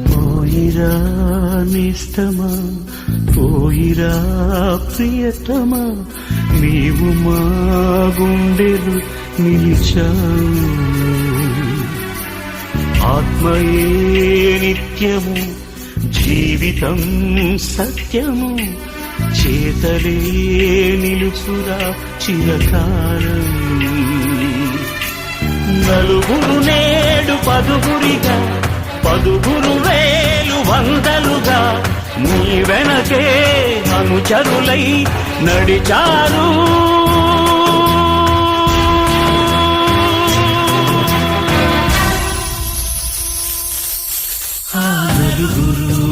పోయిరా నిష్టమా, పోయిరా ప్రియతమా, నీవు మా గుండెలు నిలిచావు. ఆత్మయే నిత్యము, జీవితం సత్యము, చేతలే నిలుచురా చిరకాలం. నలుగురు నేడు పదుగురిగా, పదుగురు వేలు వందలుగా, నీ వెనకే అనుచరులై నడిచారు. ఆ నలుగురు